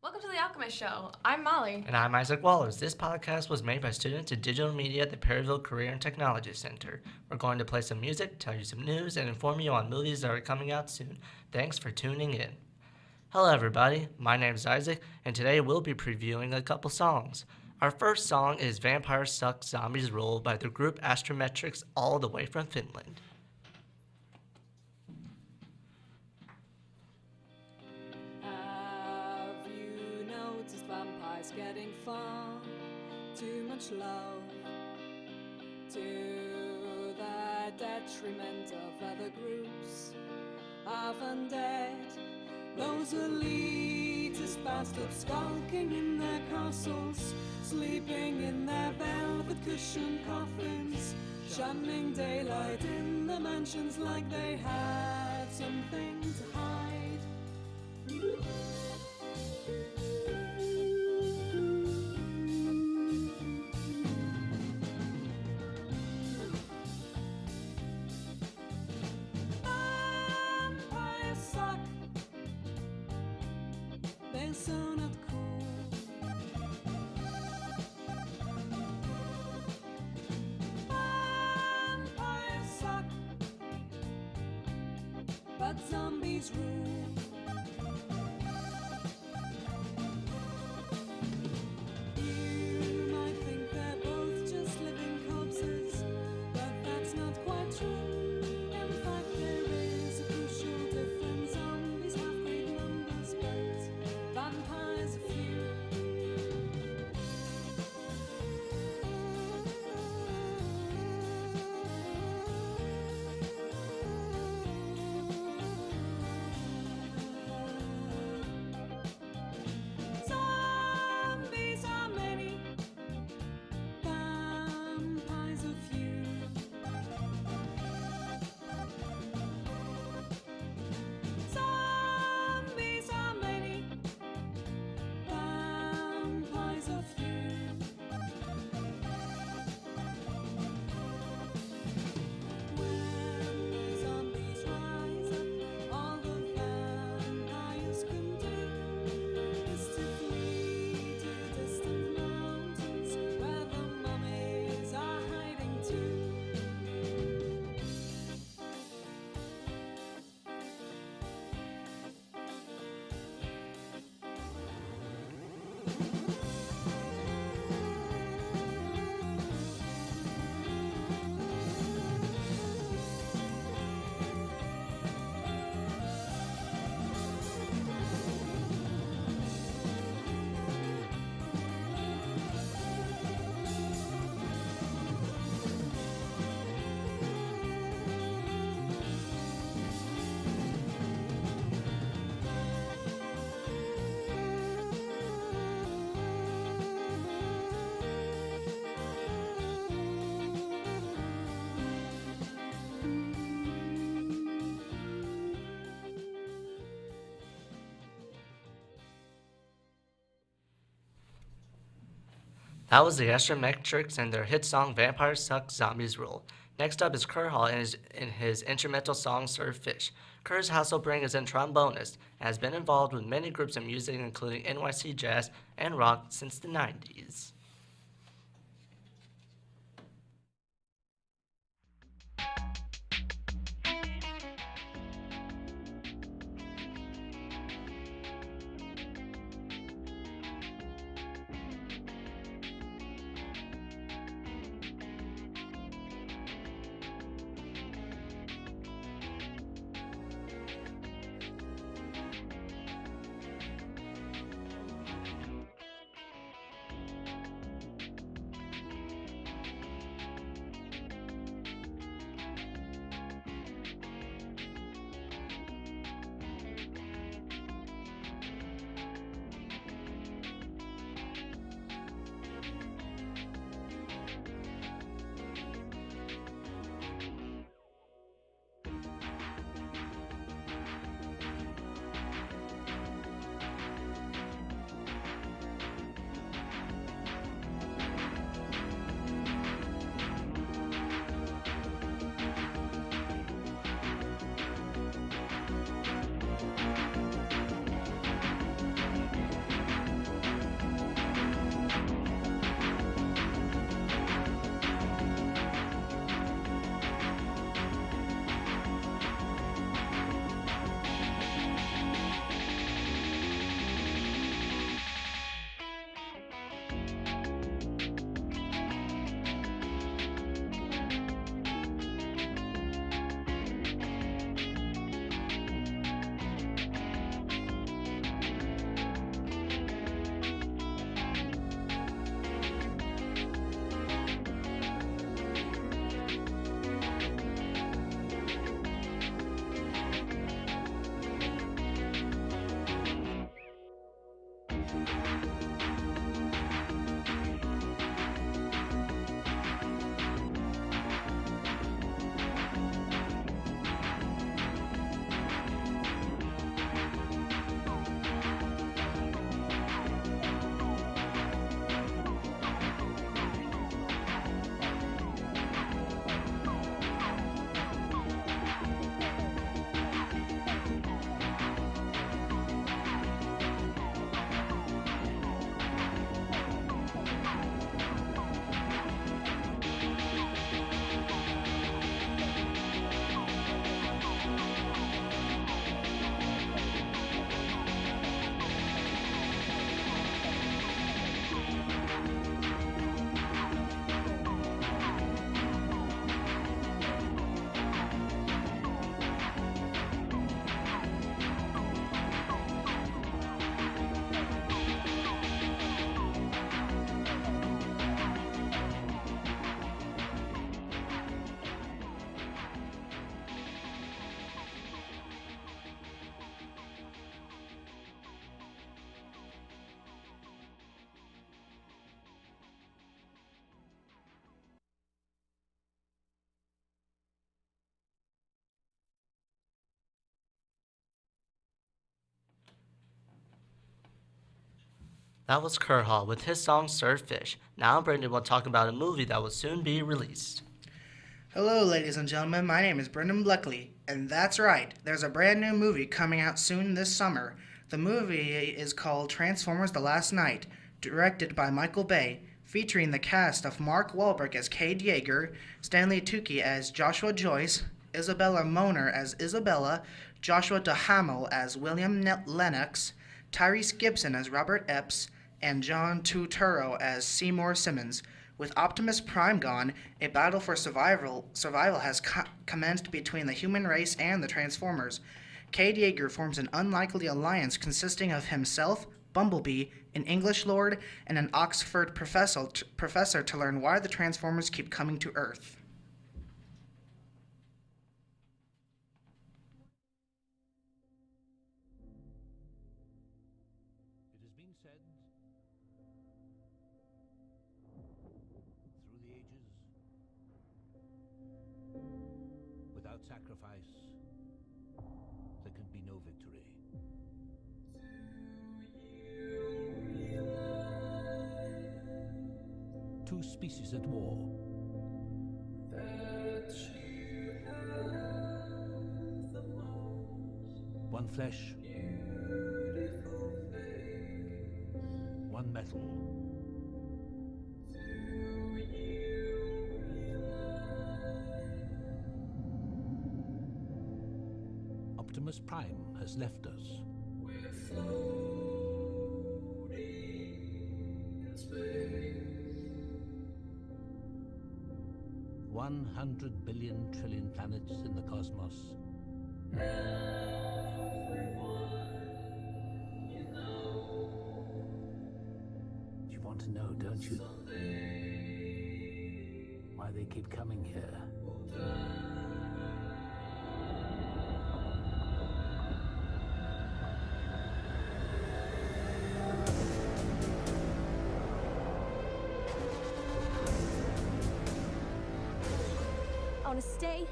Welcome to the Alchemist Show. I'm Molly. And I'm Isaac Wallace. This podcast was made by students in digital media at the Perryville Career and Technology Center. We're going to play some music, tell you some news, and inform you on movies that are coming out soon. Thanks for tuning in. Hello, everybody. My name is Isaac, and today we'll be previewing a couple songs. Our first song is Vampires Suck, Zombies Rule by the group Astrometrics, all the way from Finland. Have you noticed vampires getting far too much love to the detriment of other groups of undead? Those elitist bastards skulking in their castles, sleeping in their velvet cushioned coffins, shunning daylight in the mansions like they had something to hide. Vampires suck. They're so not cool. Vampires suck, but zombies rule. You might think they're both just living corpses, but that's not quite true. In fact, there is a crucial difference. Zombies have great numbers, but vampires a few. Zombies are many, vampires a few. Zombies are many, vampires a few. When the zombies rise up, all the vampires can do is to flee to distant mountains where the mummies are hiding too. That was the Astrometrics and their hit song Vampires Suck, Zombies Rule. Next up is Kerr Hall in his instrumental song Serve Fish. Kerr's Hasselbring is a trombonist and has been involved with many groups of music including NYC Jazz and rock since the 90s. That was Kurhal with his song Surf Fish. Now Brendan will talk about a movie that will soon be released. Hello, ladies and gentlemen. My name is Brendan Bleckley, and that's right. There's a brand new movie coming out soon this summer. The movie is called Transformers: The Last Knight, directed by Michael Bay, featuring the cast of Mark Wahlberg as Cade Yeager, Stanley Tucci as Joshua Joyce, Isabella Moner as Isabella, Joshua Duhamel as William Lennox, Tyrese Gibson as Robert Epps, and John Turturro as Seymour Simmons. With Optimus Prime gone, a battle for survival has commenced between the human race and the Transformers. Cade Yeager forms an unlikely alliance consisting of himself, Bumblebee, an English lord, and an Oxford professor to learn why the Transformers keep coming to Earth. It has been said through the ages, without sacrifice, there can be no victory. Two species at war. One flesh, one metal. Optimus Prime has left us. 100 billion trillion planets in the cosmos. You want to know, don't you? Why they keep coming here. I want to stay,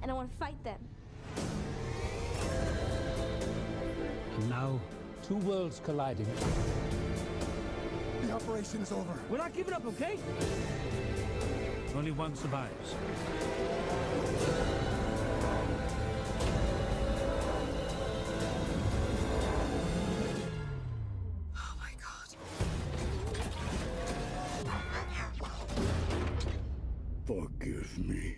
and I want to fight them. And now, two worlds colliding. The operation is over. We're not giving up, okay? Only one survives. Oh my God. Forgive me.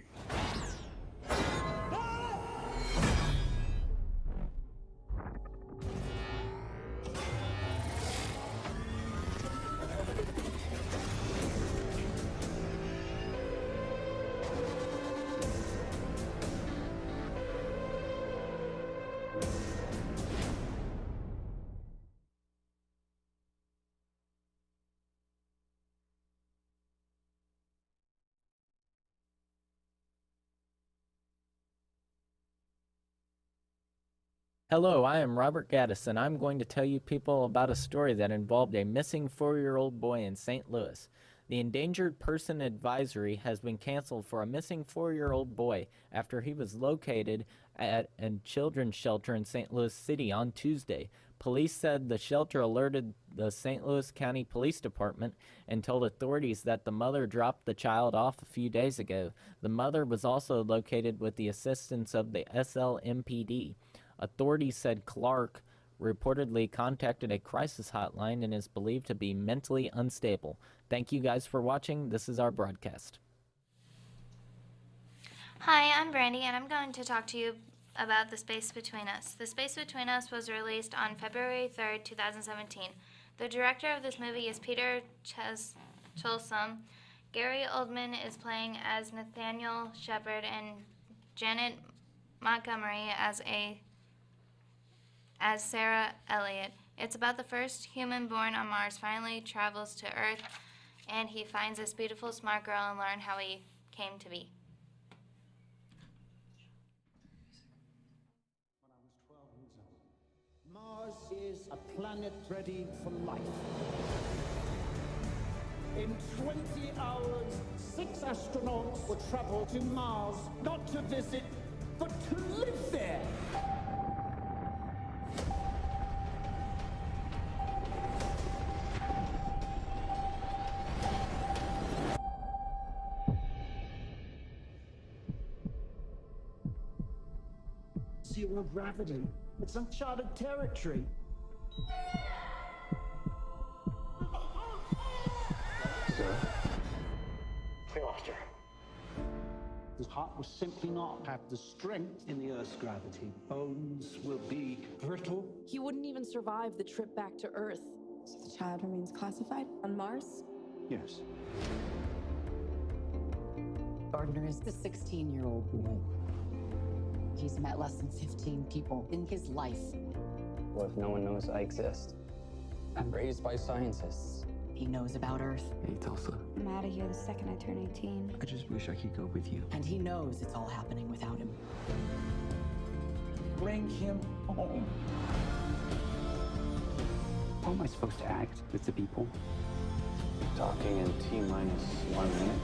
Hello, I am Robert Gaddis, and I'm going to tell you people about a story that involved a missing 4-year-old boy in St. Louis. The Endangered Person Advisory has been canceled for a missing 4-year-old boy after he was located at a children's shelter in St. Louis City on Tuesday. Police said the shelter alerted the St. Louis County Police Department and told authorities that the mother dropped the child off a few days ago. The mother was also located with the assistance of the SLMPD. Authorities said Clark reportedly contacted a crisis hotline and is believed to be mentally unstable. Thank you guys for watching. This is our broadcast. Hi, I'm Brandy, and I'm going to talk to you about The Space Between Us. The Space Between Us was released on February 3rd, 2017. The director of this movie is Peter Cholsom. Gary Oldman is playing as Nathaniel Shepard, and Janet Montgomery as Sarah Elliott. It's about the first human born on Mars finally travels to Earth, and he finds this beautiful, smart girl and learn how he came to be. Mars is a planet ready for life. In 20 hours, 6 astronauts will travel to Mars, not to visit, but to live there. zero gravity. It's uncharted territory. Sir? We lost her. His heart will simply not have the strength in the Earth's gravity. Bones will be brittle. He wouldn't even survive the trip back to Earth. So the child remains classified on Mars? Yes. Gardner is the 16-year-old boy. He's met less than 15 people in his life. What if no one knows I exist? I'm raised by scientists. He knows about Earth. Hey, Tulsa. I'm out of here the second I turn 18. I just wish I could go with you. And he knows it's all happening without him. Bring him home. How am I supposed to act with the people? Talking in T-minus 1 minute.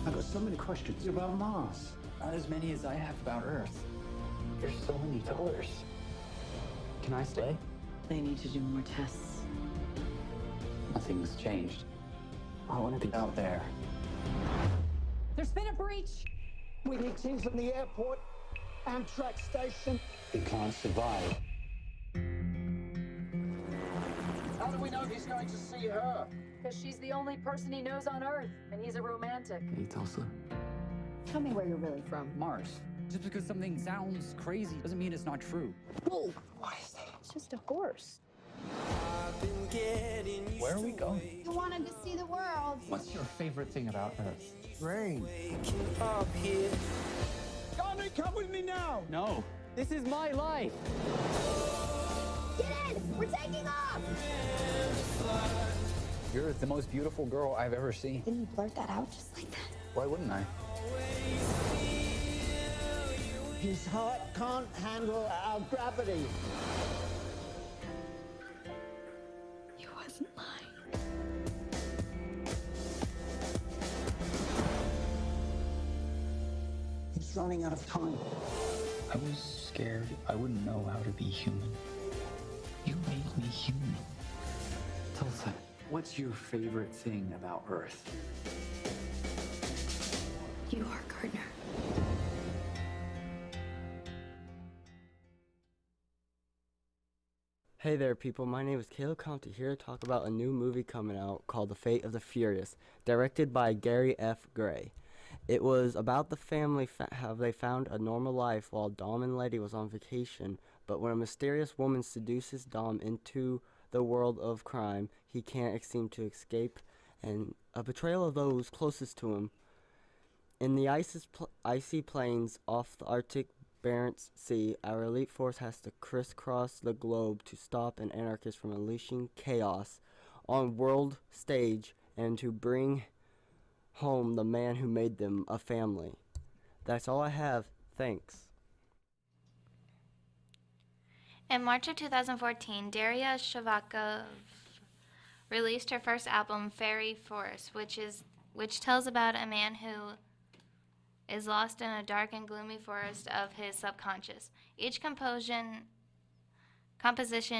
I've got so many questions about Mars. Not as many as I have about Earth. There's so many doors. Can I stay? They need to do more tests. Nothing's changed. I want to be out there. There's been a breach! We need teams from the airport, Amtrak station. He can't survive. How do we know he's going to see her? Because she's the only person he knows on Earth, and he's a romantic. Hey, Tulsa. Tell me where you're really from. Mars. Just because something sounds crazy doesn't mean it's not true. Whoa! What is that? It's just a horse. Where are we going? I wanted to see the world. What's your favorite thing about Earth? Rain. Gardner, come with me now! No. This is my life. Get in! We're taking off! You're the most beautiful girl I've ever seen. Didn't you blurt that out just like that? Why wouldn't I? His heart can't handle our gravity. He wasn't lying. He's running out of time. I was scared I wouldn't know how to be human. You made me human. Tulsa, what's your favorite thing about Earth? You are Gardner. Hey there, people. My name is Caleb Conti here to talk about a new movie coming out called The Fate of the Furious, directed by Gary F. Gray. It was about the family how they found a normal life while Dom and Letty was on vacation, but when a mysterious woman seduces Dom into the world of crime, he can't seem to escape, and a betrayal of those closest to him. In the icy plains off the Arctic Barents Sea, our elite force has to crisscross the globe to stop an anarchist from unleashing chaos on world stage and to bring home the man who made them a family. That's all I have. Thanks. In March of 2014, Daria Shavakov released her first album, Fairy Force, which tells about a man who is lost in a dark and gloomy forest of his subconscious. Each composition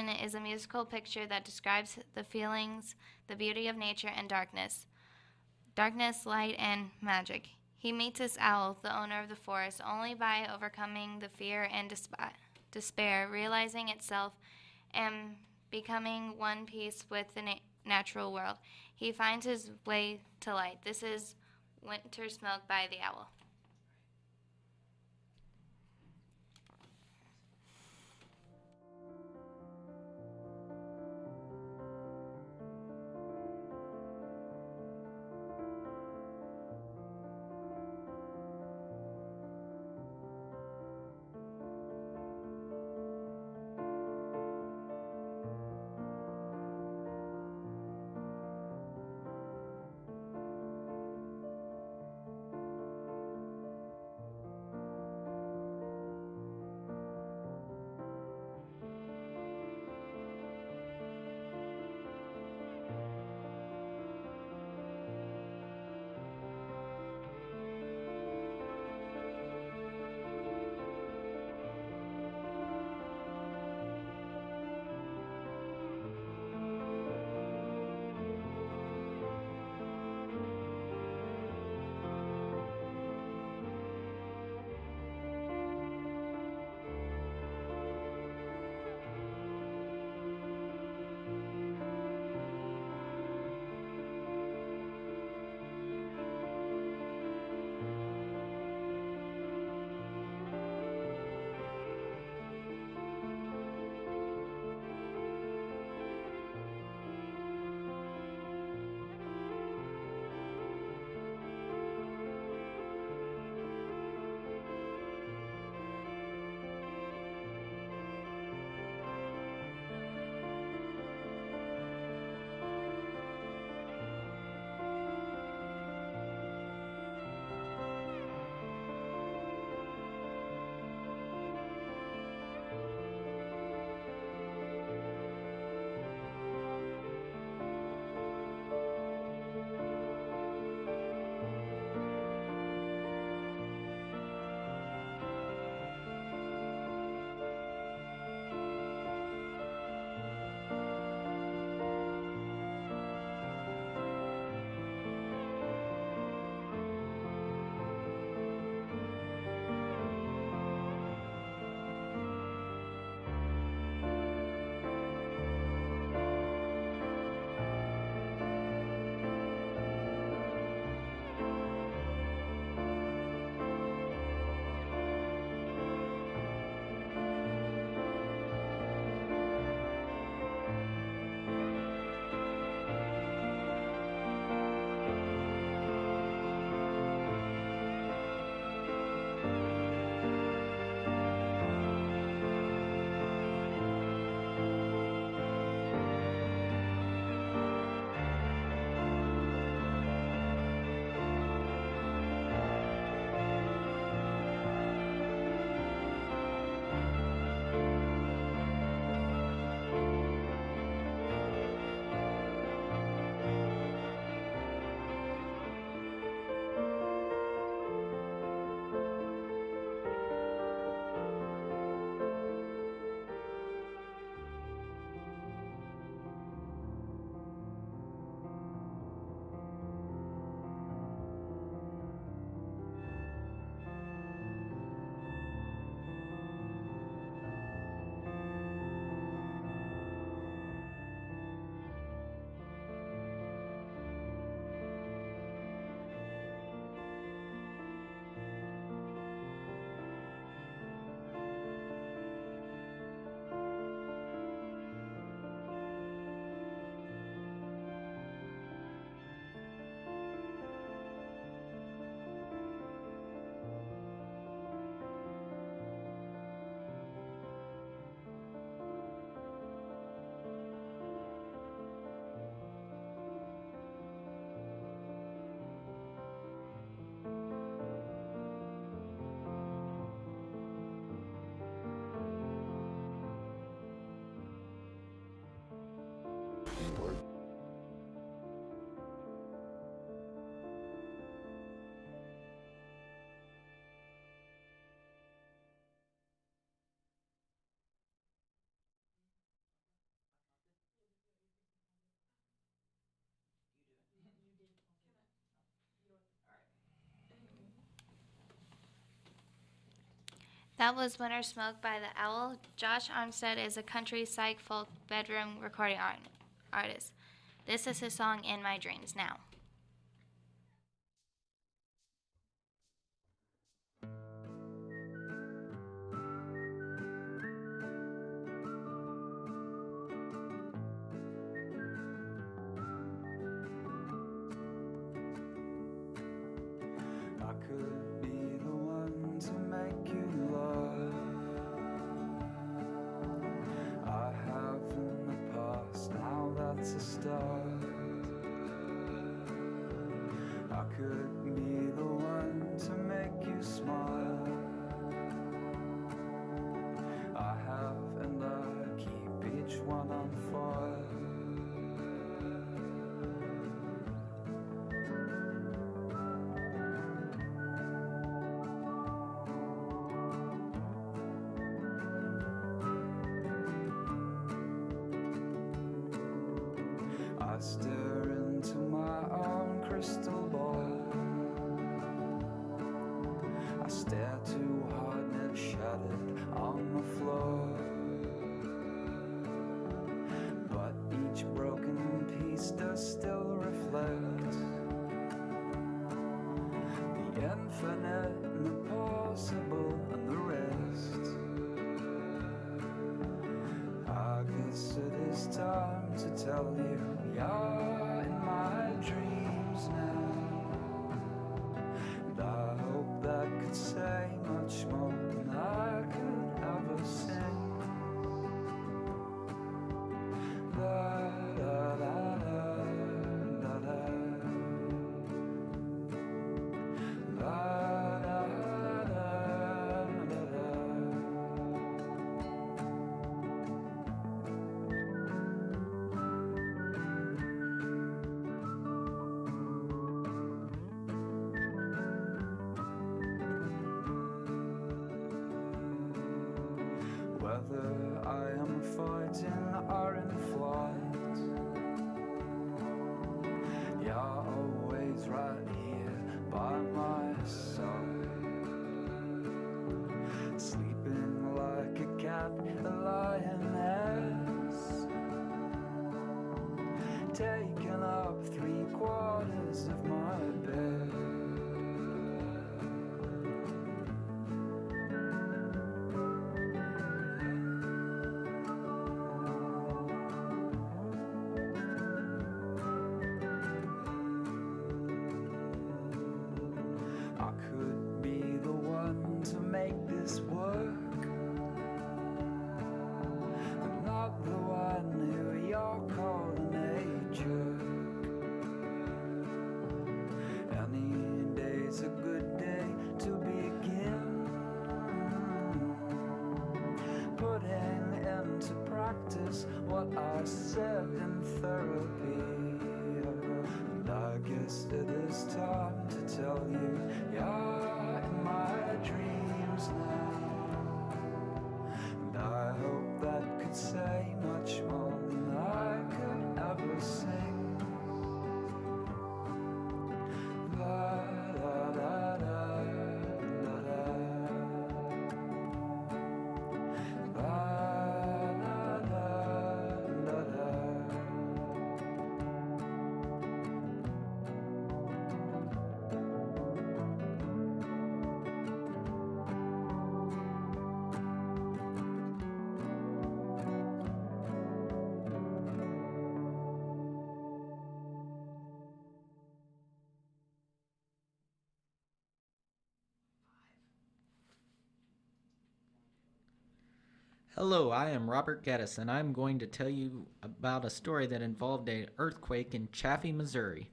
is a musical picture that describes the feelings, the beauty of nature, and darkness. Darkness, light, and magic. He meets this owl, the owner of the forest, only by overcoming the fear and despair, realizing itself, and becoming one piece with the natural world. He finds his way to light. This is Winter's Milk by the Owl. That was Winter Smoke by The Owl. Josh Armstead is a country psych folk bedroom recording artist. This is his song In My Dreams Now. I could be the one to make you love. I have in the past, now that's a start. I could be the one to make you smile. I have and I keep each one on fire. I stare into my own crystal ball. I stare too hard and it's shattered on the floor. But each broken piece does still reflect the infinite and the possible and the rest. I guess it is time to tell you you're in my dreams now. And I hope that could say much more than I could ever sing. Da, da, da, da, da, da. Da, da, da, da, da. Whether I am fighting or in flight, you're always right here by my side. Sleeping like a cat, a lioness, taking up 3/4 of my bed. I could be the one to make this work, and not the one who you're calling a jerk. Any day's a good day to begin putting into practice what I said in therapy. And I guess it is time to tell you you're in my dreams now. And I hope that could say much more than I could ever sing. Da, da, da, da, da, da. Da, da, da, da, da. Hello, I am Robert Geddes, and I'm going to tell you about a story that involved an earthquake in Chaffee, Missouri.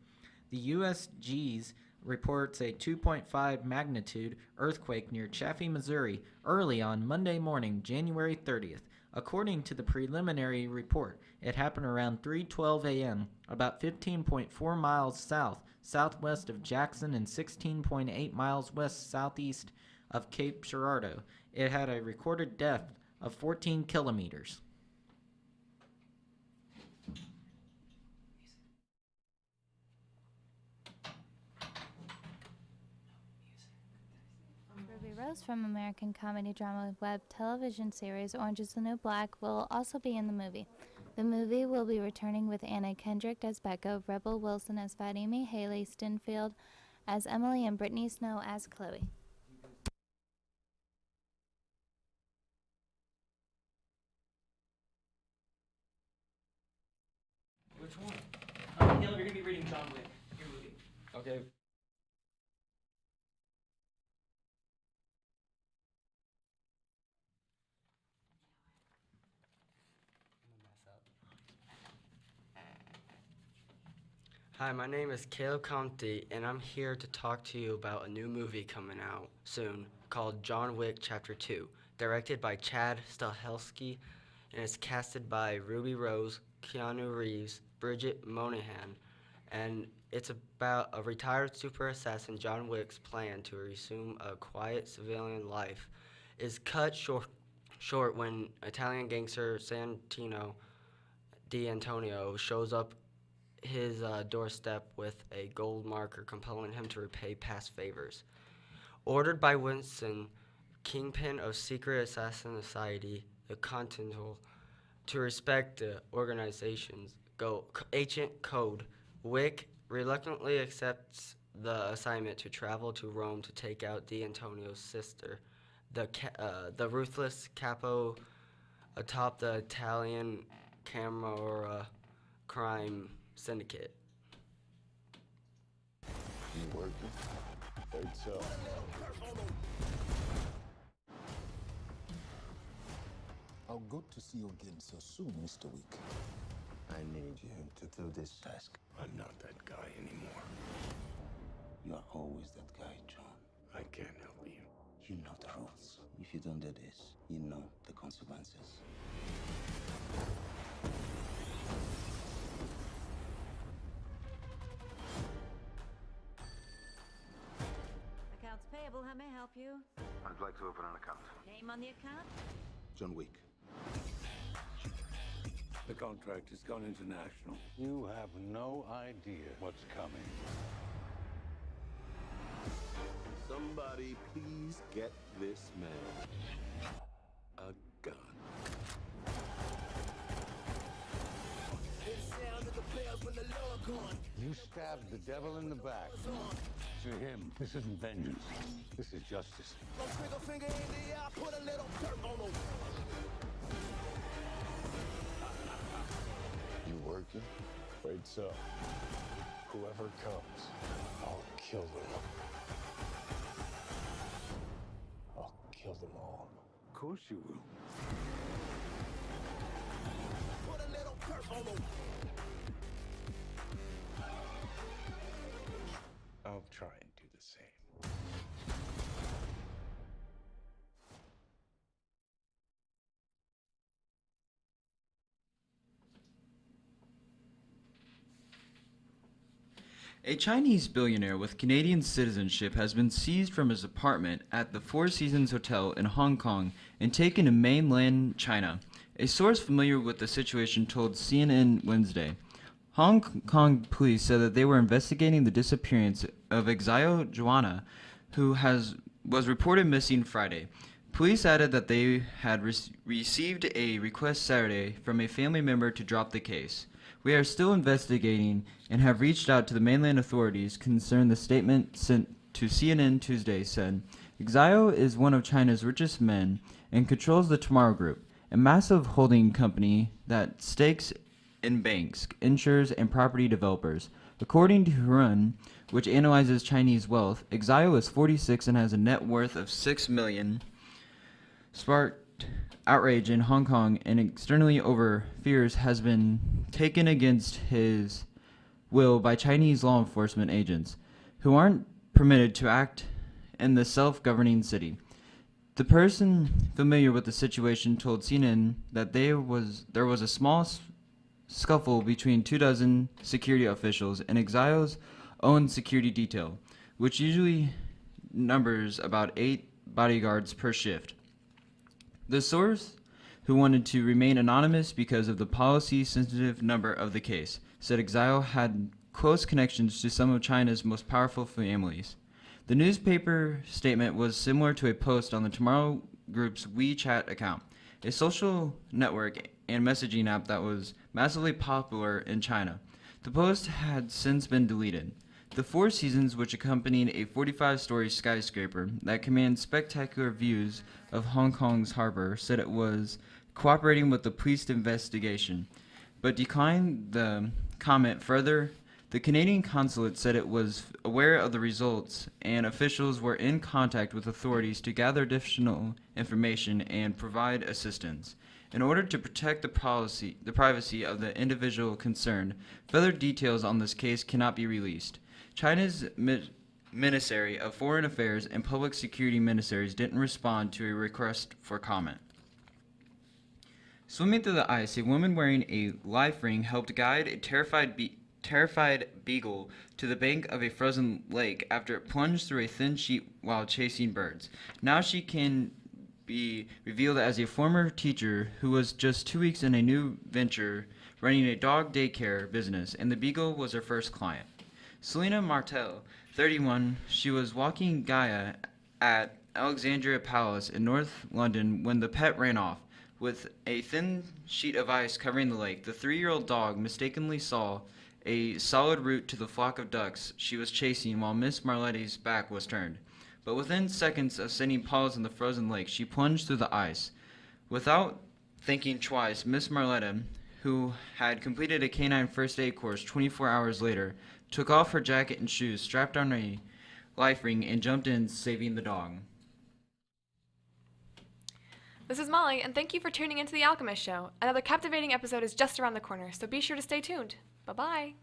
The USGS reports a 2.5 magnitude earthquake near Chaffee, Missouri, early on Monday morning, January 30th. According to the preliminary report, it happened around 3:12 a.m., about 15.4 miles southwest of Jackson and 16.8 miles west-southeast of Cape Girardeau. It had a recorded depth of 14 kilometers. Ruby Rose from American comedy drama web television series Orange is the New Black will also be in the movie. The movie will be returning with Anna Kendrick as Becca, Rebel Wilson as Fadimi, Haley Stinfield as Emily, and Brittany Snow as Chloe. Which one? Caleb, you're gonna be reading John Wick, your movie. Okay. Hi, my name is Caleb Comte, and I'm here to talk to you about a new movie coming out soon called John Wick Chapter 2, directed by Chad Stahelski, and it's casted by Ruby Rose, Keanu Reeves, Bridget Moynahan, and it's about a retired super assassin John Wick's plan to resume a quiet civilian life is cut short when Italian gangster Santino D'Antonio shows up his doorstep with a gold marker compelling him to repay past favors. Ordered by Winston, kingpin of secret assassin society, the Continental, to respect the organization's ancient code, Wick reluctantly accepts the assignment to travel to Rome to take out D'Antonio's sister, the ruthless capo atop the Italian Camorra crime syndicate. You working? Right, so. How good to see you again so soon, Mr. Wick. I need you to do this task. I'm not that guy anymore. You are always that guy, John. I can't help you. You know the rules. If you don't do this, you know the consequences. Accounts payable, how may I help you? I'd like to open an account. Name on the account? John Wick. The contract has gone international. You have no idea what's coming. Somebody please get this man a gun. You stabbed the devil in the back. To him, this isn't vengeance. This is justice. You working? Right, so. Whoever comes, I'll kill them. I'll kill them all. Of course you will. I'll try and do the same. A Chinese billionaire with Canadian citizenship has been seized from his apartment at the Four Seasons Hotel in Hong Kong and taken to mainland China. A source familiar with the situation told CNN Wednesday. Hong Kong police said that they were investigating the disappearance of Xiao Juana, who was reported missing Friday. Police added that they had received a request Saturday from a family member to drop the case. We are still investigating and have reached out to the mainland authorities concerned, the statement sent to CNN Tuesday said. Xiao is one of China's richest men and controls the Tomorrow Group, a massive holding company that stakes in banks, insurers, and property developers. According to Hurun, which analyzes Chinese wealth, Xiao is 46 and has a net worth of $6 million. Sparked outrage in Hong Kong and externally over fears has been taken against his will by Chinese law enforcement agents, who aren't permitted to act in the self-governing city. The person familiar with the situation told CNN that there was a small scuffle between 24 security officials and Xiao's own security detail, which usually numbers about 8 bodyguards per shift. The source, who wanted to remain anonymous because of the policy-sensitive number of the case, said Xiao had close connections to some of China's most powerful families. The newspaper statement was similar to a post on the Tomorrow Group's WeChat account, a social network and messaging app that was massively popular in China. The post had since been deleted. The Four Seasons, which accompanied a 45-story skyscraper that commands spectacular views of Hong Kong's harbor, said it was cooperating with the police investigation, but declined the comment further. The Canadian consulate said it was aware of the results, and officials were in contact with authorities to gather additional information and provide assistance. In order to protect the privacy of the individual concerned, further details on this case cannot be released. China's Ministry of Foreign Affairs and Public Security ministries didn't respond to a request for comment. Swimming through the ice, a woman wearing a life ring helped guide a terrified beagle to the bank of a frozen lake after it plunged through a thin sheet while chasing birds. Now she can be revealed as a former teacher who was just 2 weeks in a new venture running a dog daycare business, and the beagle was her first client. Selena Martel, 31, she was walking Gaia at Alexandria Palace in North London when the pet ran off. With a thin sheet of ice covering the lake, the 3-year-old dog mistakenly saw a solid route to the flock of ducks she was chasing while Miss Marletti's back was turned. But within seconds of setting paws in the frozen lake, she plunged through the ice. Without thinking twice, Miss Marletta, who had completed a canine first aid course 24 hours later, took off her jacket and shoes, strapped on a life ring, and jumped in, saving the dog. This is Molly, and thank you for tuning into The Alchemist Show. Another captivating episode is just around the corner, so be sure to stay tuned. Bye-bye.